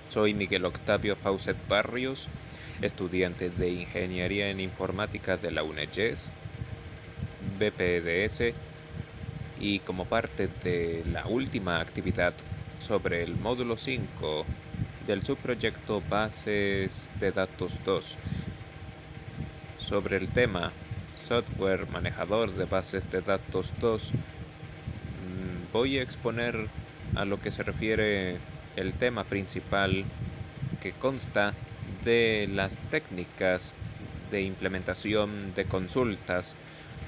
Soy Miguel Octavio Faucet Barrios, estudiante de Ingeniería en Informática de la UNEYES, BPDS, y como parte de la última actividad sobre el módulo 5 del subproyecto Bases de Datos 2, sobre el tema Software Manejador de Bases de Datos 2, voy a exponer a lo que se refiere el tema principal, que consta de las técnicas de implementación de consultas,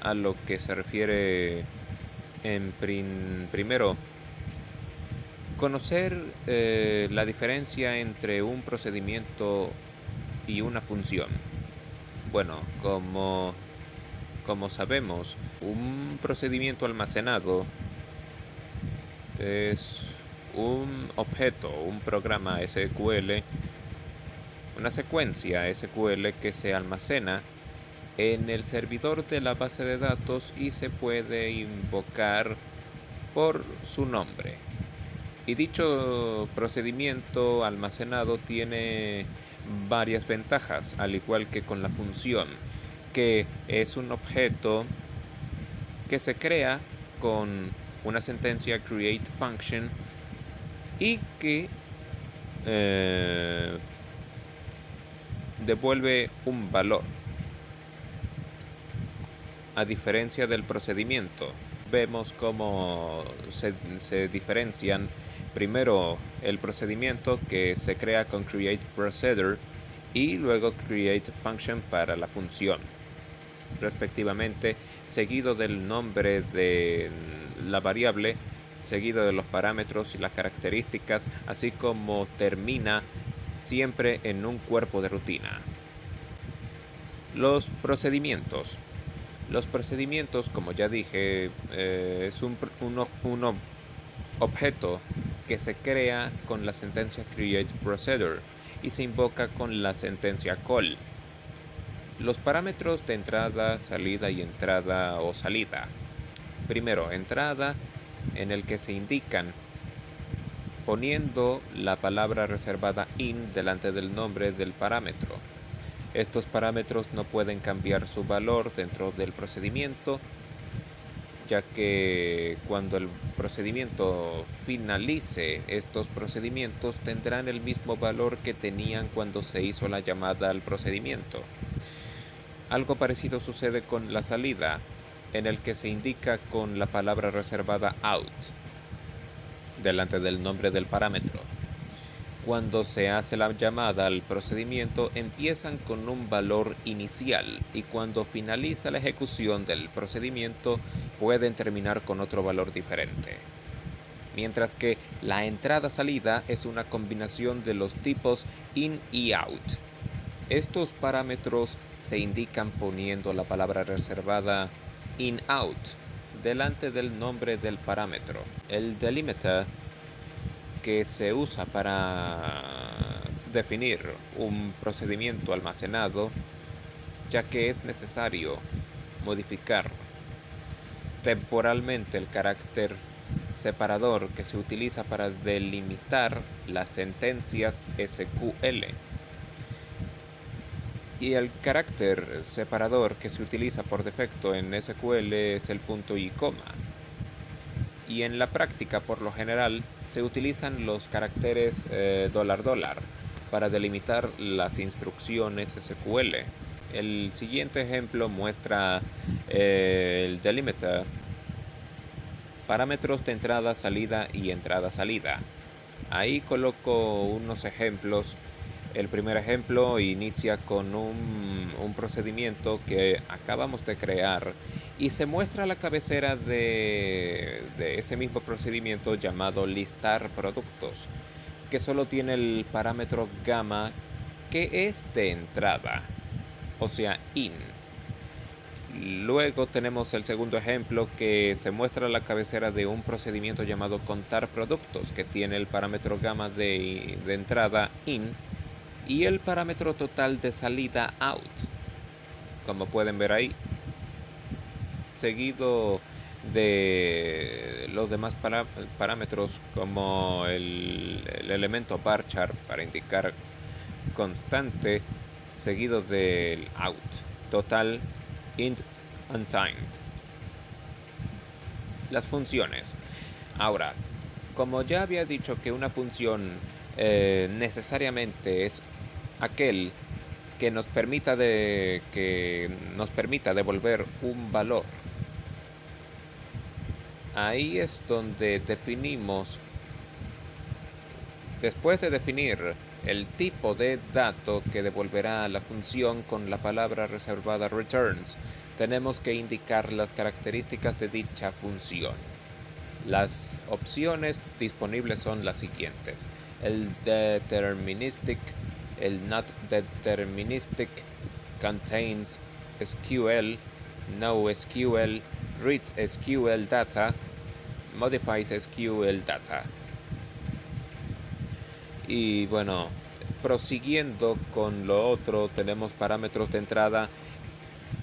a lo que se refiere primero conocer la diferencia entre un procedimiento y una función. Bueno, como sabemos, un procedimiento almacenado es un objeto, un programa SQL, una secuencia SQL que se almacena en el servidor de la base de datos y se puede invocar por su nombre. Y dicho procedimiento almacenado tiene varias ventajas, al igual que con la función, que es un objeto que se crea con una sentencia create function y que devuelve un valor. A diferencia del procedimiento, vemos cómo se diferencian. Primero, el procedimiento, que se crea con create procedure, y luego create function para la función, respectivamente, seguido del nombre de la variable, seguido de los parámetros y las características, así como termina siempre en un cuerpo de rutina. Los procedimientos. Los procedimientos, como ya dije, es un objeto que se crea con la sentencia create procedure y se invoca con la sentencia call. Los parámetros de entrada, salida y entrada o salida. Primero, entrada, en el que se indican poniendo la palabra reservada in delante del nombre del parámetro. Estos parámetros no pueden cambiar su valor dentro del procedimiento, ya que cuando el procedimiento finalice, estos procedimientos tendrán el mismo valor que tenían cuando se hizo la llamada al procedimiento. Algo parecido sucede con la salida, en el que se indica con la palabra reservada out delante del nombre del parámetro. Cuando se hace la llamada al procedimiento, empiezan con un valor inicial, y cuando finaliza la ejecución del procedimiento pueden terminar con otro valor diferente. Mientras que la entrada-salida es una combinación de los tipos in y out. Estos parámetros se indican poniendo la palabra reservada in-out delante del nombre del parámetro. El delimiter, que se usa para definir un procedimiento almacenado, ya que es necesario modificar temporalmente el carácter separador que se utiliza para delimitar las sentencias SQL. Y el carácter separador que se utiliza por defecto en SQL es el punto y coma. Y en la práctica, por lo general, se utilizan los caracteres $$ para delimitar las instrucciones SQL. El siguiente ejemplo muestra el delimiter, parámetros de entrada, salida y entrada, salida. Ahí coloco unos ejemplos. El primer ejemplo inicia con un procedimiento que acabamos de crear y se muestra la cabecera de ese mismo procedimiento llamado listar productos, que solo tiene el parámetro gamma, que es de entrada, o sea, in. Luego tenemos el segundo ejemplo, que se muestra la cabecera de un procedimiento llamado contar productos, que tiene el parámetro gamma de entrada in y el parámetro total de salida out, como pueden ver ahí. Seguido de los demás parámetros, como el elemento varchar para indicar constante, seguido del out, total, int, unsigned. Las funciones. Ahora, como ya había dicho que una función necesariamente es aquel que nos permita devolver un valor. Ahí es donde definimos, después de definir el tipo de dato que devolverá la función con la palabra reservada returns, tenemos que indicar las características de dicha función. Las opciones disponibles son las siguientes: el deterministic, el not deterministic, contains SQL, no SQL, reads SQL data, modifies SQL data. Y bueno, prosiguiendo con lo otro, tenemos parámetros de entrada.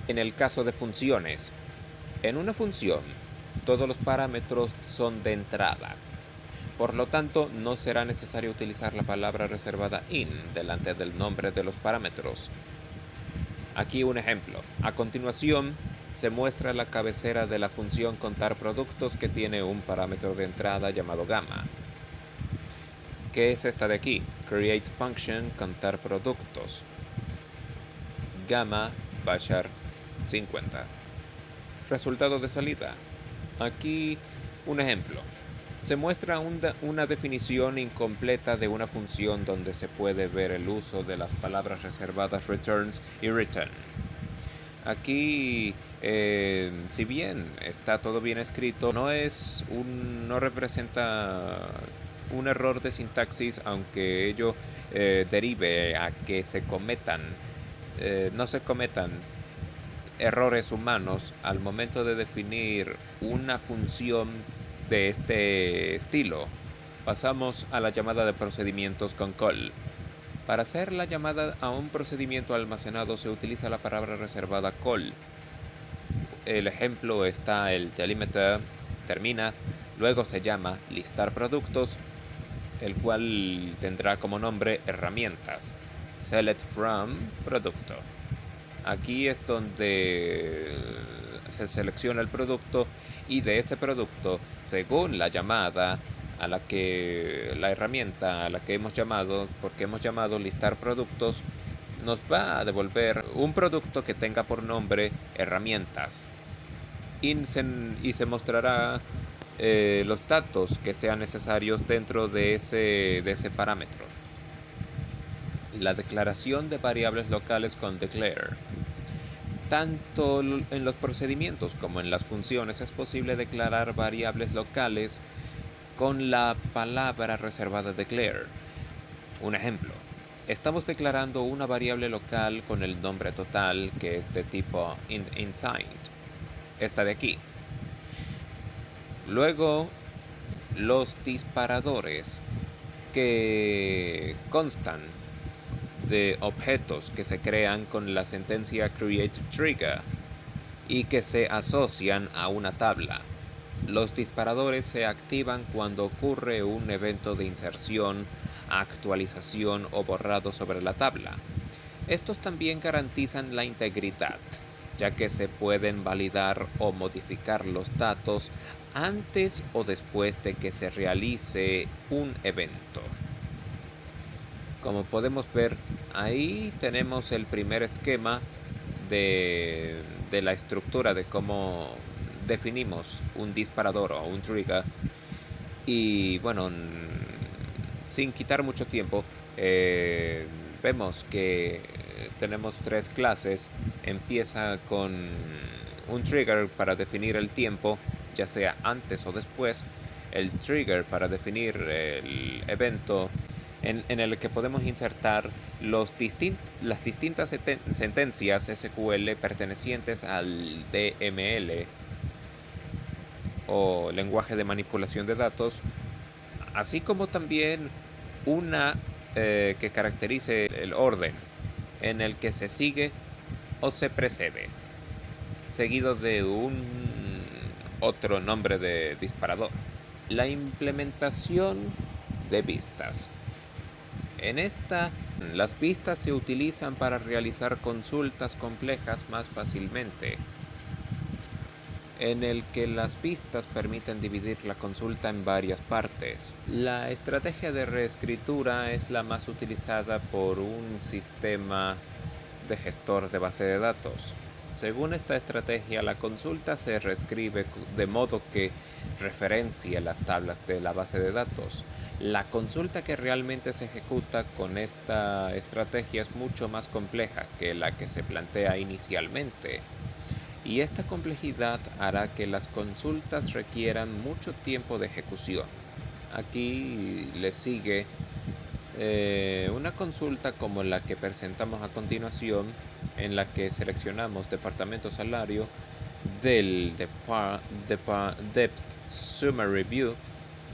En el caso de funciones, en una función, todos los parámetros son de entrada. Por lo tanto, no será necesario utilizar la palabra reservada in delante del nombre de los parámetros. Aquí un ejemplo. A continuación, se muestra la cabecera de la función contar productos, que tiene un parámetro de entrada llamado gamma. ¿Qué es esta de aquí? Create function contar productos. Gamma bashar 50. Resultado de salida. Aquí un ejemplo. Se muestra una definición incompleta de una función donde se puede ver el uso de las palabras reservadas returns y return. Aquí, si bien está todo bien escrito, no representa un error de sintaxis, aunque ello derive a que no se cometan errores humanos al momento de definir una función de este estilo. Pasamos a la llamada de procedimientos con call. Para hacer la llamada a un procedimiento almacenado se utiliza la palabra reservada call. El ejemplo está el delimiter, termina, luego se llama listar productos, el cual tendrá como nombre herramientas, select from producto. Aquí es donde se selecciona el producto, y de ese producto, según la llamada la herramienta a la que hemos llamado, porque hemos llamado listar productos, nos va a devolver un producto que tenga por nombre herramientas, y se mostrará los datos que sean necesarios dentro de ese parámetro. La declaración de variables locales con declare. Tanto en los procedimientos como en las funciones es posible declarar variables locales con la palabra reservada declare. Un ejemplo. Estamos declarando una variable local con el nombre total, que es de tipo inside. Esta de aquí. Luego, los disparadores, que constan de objetos que se crean con la sentencia create trigger y que se asocian a una tabla. Los disparadores se activan cuando ocurre un evento de inserción, actualización o borrado sobre la tabla. Estos también garantizan la integridad, ya que se pueden validar o modificar los datos antes o después de que se realice un evento. Como podemos ver, ahí tenemos el primer esquema de la estructura de cómo definimos un disparador o un trigger. Y bueno, sin quitar mucho tiempo, vemos que tenemos tres clases. Empieza con un trigger para definir el tiempo, ya sea antes o después. El trigger para definir el evento, en el que podemos insertar las distintas sentencias SQL pertenecientes al DML o lenguaje de manipulación de datos, así como también una que caracterice el orden en el que se sigue o se precede, seguido de otro nombre de disparador. La implementación de vistas. En esta, las vistas se utilizan para realizar consultas complejas más fácilmente, en el que las vistas permiten dividir la consulta en varias partes. La estrategia de reescritura es la más utilizada por un sistema de gestor de base de datos. Según esta estrategia, la consulta se reescribe de modo que referencie las tablas de la base de datos. La consulta que realmente se ejecuta con esta estrategia es mucho más compleja que la que se plantea inicialmente. Y esta complejidad hará que las consultas requieran mucho tiempo de ejecución. Aquí le sigue una consulta como la que presentamos a continuación, en la que seleccionamos departamento salario del Depth Summary View,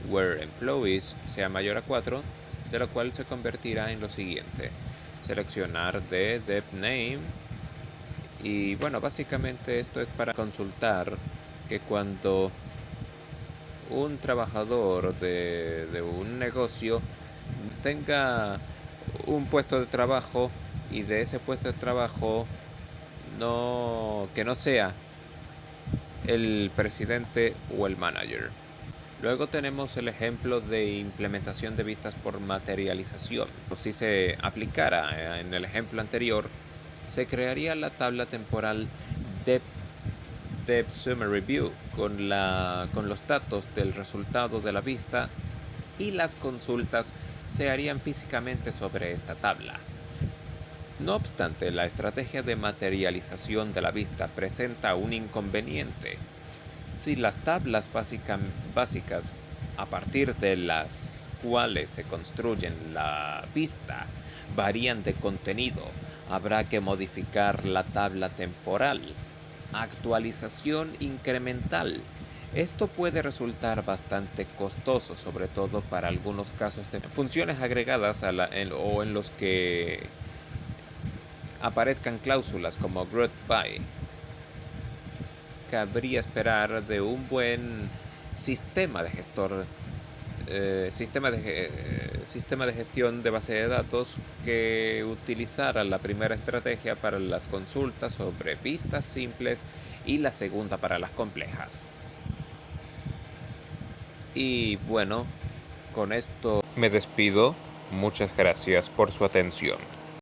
where employees sea mayor a 4, de lo cual se convertirá en lo siguiente: seleccionar de Depth Name. Y bueno, básicamente esto es para consultar que cuando un trabajador de un negocio tenga un puesto de trabajo, y de ese puesto de trabajo que no sea el presidente o el manager. Luego tenemos el ejemplo de implementación de vistas por materialización. Si se aplicara en el ejemplo anterior, se crearía la tabla temporal Depth Summary View con los datos del resultado de la vista, y las consultas se harían físicamente sobre esta tabla. No obstante, la estrategia de materialización de la vista presenta un inconveniente. Si las tablas básicas a partir de las cuales se construyen la vista varían de contenido, habrá que modificar la tabla temporal. Actualización incremental. Esto puede resultar bastante costoso, sobre todo para algunos casos de funciones agregadas o en los que aparezcan cláusulas como group by. Cabría esperar de un buen sistema de gestión de base de datos que utilizara la primera estrategia para las consultas sobre vistas simples y la segunda para las complejas. Y bueno, con esto me despido. Muchas gracias por su atención.